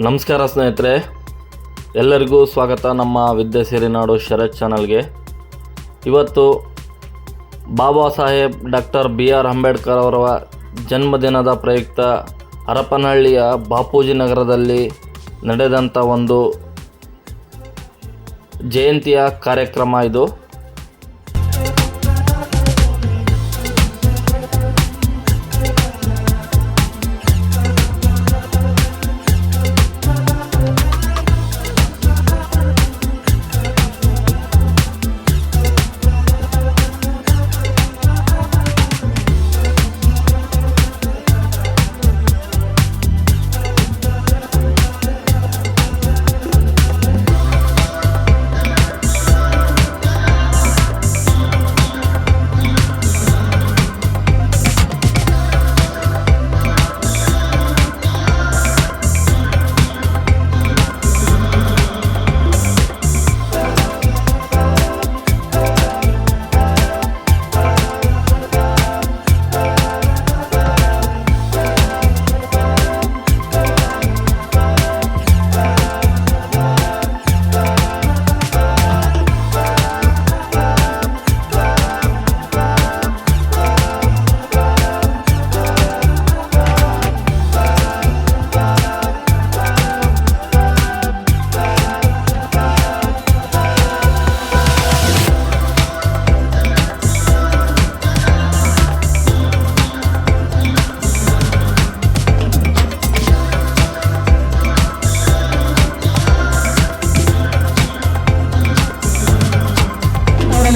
ನಮಸ್ಕಾರ ಸ್ನೇಹಿತರೆ, ಎಲ್ಲರಿಗೂ ಸ್ವಾಗತ ನಮ್ಮ ವಿದ್ಯೆ ಸಿರಿನಾಡು ಶರತ್ ಚಾನಲ್ಗೆ. ಇವತ್ತು ಬಾಬಾ ಸಾಹೇಬ್ ಡಾಕ್ಟರ್ BR ಅಂಬೇಡ್ಕರ್ ಅವರ ಜನ್ಮದಿನದ ಪ್ರಯುಕ್ತ ಹರಪನಹಳ್ಳಿಯ ಬಾಪೂಜಿ ನಗರದಲ್ಲಿ ನಡೆದಂಥ ಒಂದು ಜಯಂತಿಯ ಕಾರ್ಯಕ್ರಮ ಇದು.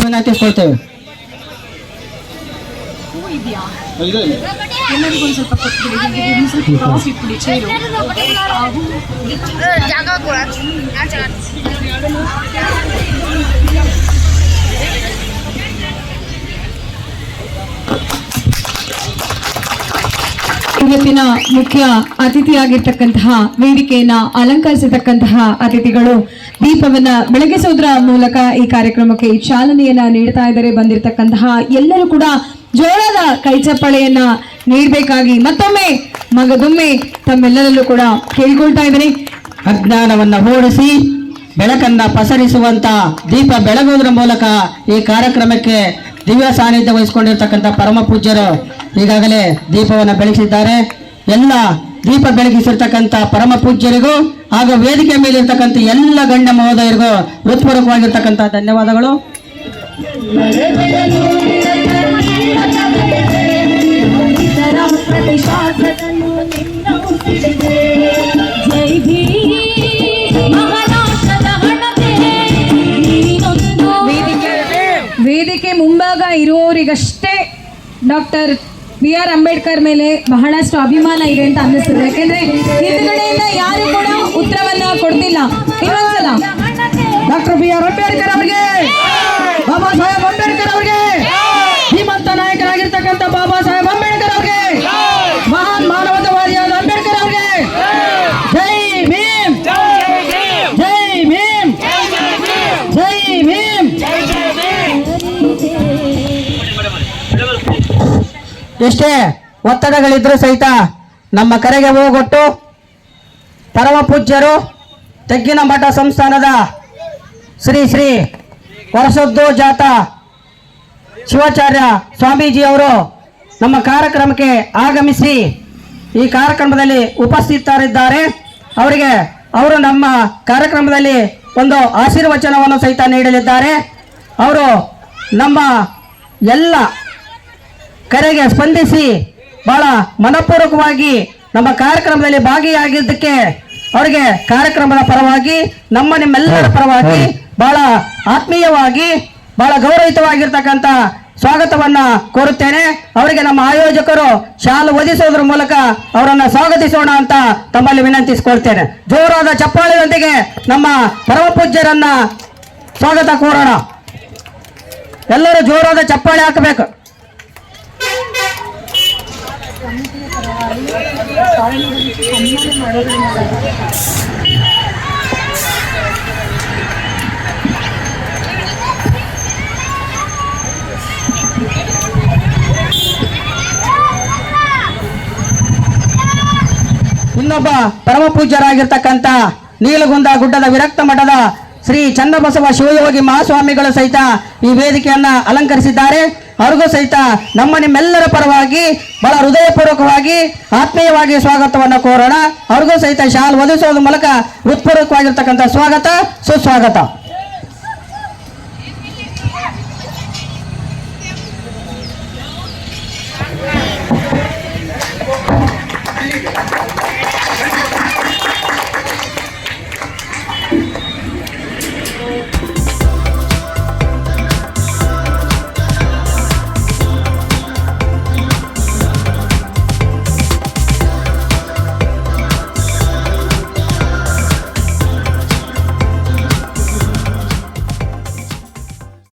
ವಿನಂತಿಸಿಕೊಳ್ತೇವೆ. ಇವತ್ತಿನ ಮುಖ್ಯ ಅತಿಥಿಯಾಗಿರ್ತಕ್ಕಂತಹ ವೇದಿಕೆಯನ್ನ ಅಲಂಕರಿಸಿರ್ತಕ್ಕಂತಹ ಅತಿಥಿಗಳು ದೀಪವನ್ನ ಬೆಳಗಿಸುವುದರ ಮೂಲಕ ಈ ಕಾರ್ಯಕ್ರಮಕ್ಕೆ ಚಾಲನೆಯನ್ನ ನೀಡ್ತಾ ಇದ್ದಾರೆ. ಬಂದಿರತಕ್ಕಂತಹ ಎಲ್ಲರೂ ಕೂಡ ಜೋರಾದ ಕೈಚಪ್ಪಳೆಯನ್ನ ನೀಡಬೇಕಾಗಿ ಮತ್ತೊಮ್ಮೆ ಮಗದೊಮ್ಮೆ ತಮ್ಮೆಲ್ಲರಲ್ಲೂ ಕೂಡ ಕೇಳಿಕೊಳ್ತಾ ಇದ್ದೇನೆ. ಅಜ್ಞಾನವನ್ನ ಓಡಿಸಿ ಬೆಳಕನ್ನ ಪಸರಿಸುವಂತ ದೀಪ ಬೆಳಗುವುದರ ಮೂಲಕ ಈ ಕಾರ್ಯಕ್ರಮಕ್ಕೆ ದಿವ್ಯ ಸಾನ್ನಿಧ್ಯ ವಹಿಸಿಕೊಂಡಿರ್ತಕ್ಕಂಥ ಪರಮ ಪೂಜ್ಯರು ಈಗಾಗಲೇ ದೀಪವನ್ನು ಬೆಳಗಿಸಿದ್ದಾರೆ. ಎಲ್ಲ ದೀಪ ಬೆಳಗಿಸಿರ್ತಕ್ಕಂಥ ಪರಮ ಪೂಜ್ಯರಿಗೂ ಹಾಗೂ ವೇದಿಕೆ ಮೇಲೆ ಇರ್ತಕ್ಕಂಥ ಎಲ್ಲ ಗಣ್ಯ ಮಹೋದಯರಿಗೂ ಹೃತ್ಪೂರ್ವಕವಾಗಿರ್ತಕ್ಕಂಥ ಧನ್ಯವಾದಗಳು. ವೇದಿಕೆ ಮುಂಭಾಗ ಇರುವವರಿಗಷ್ಟೇ ಡಾಕ್ಟರ್ BR ಅಂಬೇಡ್ಕರ್ ಮೇಲೆ ಬಹಳಷ್ಟು ಅಭಿಮಾನ ಇದೆ ಅಂತ ಅನ್ನಿಸ್ತದೆ. ಯಾಕೆಂದ್ರೆ ಹಿಂದುಗಡೆಯಿಂದ ಯಾರು ಕೂಡ ಉತ್ತರವನ್ನ ಕೊಡ್ತಿಲ್ಲ. ಇನ್ನೊಂದ್ಸಲ ಡಾಕ್ಟರ್ BR ಅಂಬೇಡ್ಕರ್ ಅವರಿಗೆ, ಬಾಬಾ ಸಾಹೇಬ್ ಅಂಬೇಡ್ಕರ್ ಅವರಿಗೆ, ಧೀಮಂತ ನಾಯಕರಾಗಿರ್ತಕ್ಕಂಥ ಬಾಬಾ ಸಾಹೇಬ್ ಅಂಬೇಡ್ಕರ್ ಅವರಿಗೆ, ಮಹಾನ್ ಮಾನವತಾವಾದಿಯಾದ ಅಂಬೇಡ್ಕರ್ ಅವರಿಗೆ ಜೈ ಭೀಮ್, ಜೈ ಭೀಮ್, ಜೈ ಭೀಮ್. ಎಷ್ಟೇ ಒತ್ತಡಗಳಿದ್ರೂ ಸಹಿತ ನಮ್ಮ ಕರೆಗೆ ಹೋಗೊಟ್ಟು ಪರಮ ಪೂಜ್ಯರು ತೆಗ್ಗಿನ ಮಠ ಸಂಸ್ಥಾನದ ಶ್ರೀ ಶ್ರೀ ವರಸೋದ್ಯೋಜಾತ ಶಿವಾಚಾರ್ಯ ಸ್ವಾಮೀಜಿಯವರು ನಮ್ಮ ಕಾರ್ಯಕ್ರಮಕ್ಕೆ ಆಗಮಿಸಿ ಈ ಕಾರ್ಯಕ್ರಮದಲ್ಲಿ ಉಪಸ್ಥಿತರಿದ್ದಾರೆ. ಅವರು ನಮ್ಮ ಕಾರ್ಯಕ್ರಮದಲ್ಲಿ ಒಂದು ಆಶೀರ್ವಚನವನ್ನು ಸಹಿತ ನೀಡಲಿದ್ದಾರೆ. ಅವರು ನಮ್ಮ ಎಲ್ಲ ಕರೆಗೆ ಸ್ಪಂದಿಸಿ ಬಹಳ ಮನಪೂರ್ವಕವಾಗಿ ನಮ್ಮ ಕಾರ್ಯಕ್ರಮದಲ್ಲಿ ಭಾಗಿಯಾಗಿದ್ದಕ್ಕೆ ಅವರಿಗೆ ಕಾರ್ಯಕ್ರಮದ ಪರವಾಗಿ ನಿಮ್ಮೆಲ್ಲರ ಪರವಾಗಿ ಬಹಳ ಆತ್ಮೀಯವಾಗಿ ಬಹಳ ಗೌರವಿತವಾಗಿರ್ತಕ್ಕಂಥ ಸ್ವಾಗತವನ್ನ ಕೋರುತ್ತೇನೆ. ಅವರಿಗೆ ನಮ್ಮ ಆಯೋಜಕರು ಶಾಲು ಒದಿಸುವುದರ ಮೂಲಕ ಅವರನ್ನು ಸ್ವಾಗತಿಸೋಣ ಅಂತ ತಮ್ಮಲ್ಲಿ ವಿನಂತಿಸಿಕೊಳ್ತೇನೆ. ಜೋರಾದ ಚಪ್ಪಾಳೆಯೊಂದಿಗೆ ನಮ್ಮ ಪರಮ ಪೂಜ್ಯರನ್ನ ಸ್ವಾಗತ ಕೋರೋಣ. ಎಲ್ಲರೂ ಜೋರಾದ ಚಪ್ಪಾಳೆ ಹಾಕಬೇಕು. ಇನ್ನೊಬ್ಬ ಪರಮ ಪೂಜ್ಯರಾಗಿರ್ತಕ್ಕಂಥ ನೀಲಗುಂದ ಗುಡ್ಡದ ವಿರಕ್ತ ಮಠದ ಶ್ರೀ ಚನ್ನಬಸವ ಶಿವಯೋಗಿ ಮಹಾಸ್ವಾಮಿಗಳು ಸಹಿತ ಈ ವೇದಿಕೆಯನ್ನ ಅಲಂಕರಿಸಿದ್ದಾರೆ. ಅವ್ರಿಗೂ ಸಹಿತ ನಿಮ್ಮೆಲ್ಲರ ಪರವಾಗಿ ಬಹಳ ಹೃದಯಪೂರ್ವಕವಾಗಿ ಆತ್ಮೀಯವಾಗಿ ಸ್ವಾಗತವನ್ನು ಕೋರೋಣ. ಅವ್ರಿಗೂ ಸಹಿತ ಶಾಲ್ ಒದಗಿಸೋದ್ರ ಮೂಲಕ ಹೃತ್ಪೂರ್ವಕವಾಗಿರ್ತಕ್ಕಂಥ ಸ್ವಾಗತ, ಸುಸ್ವಾಗತ.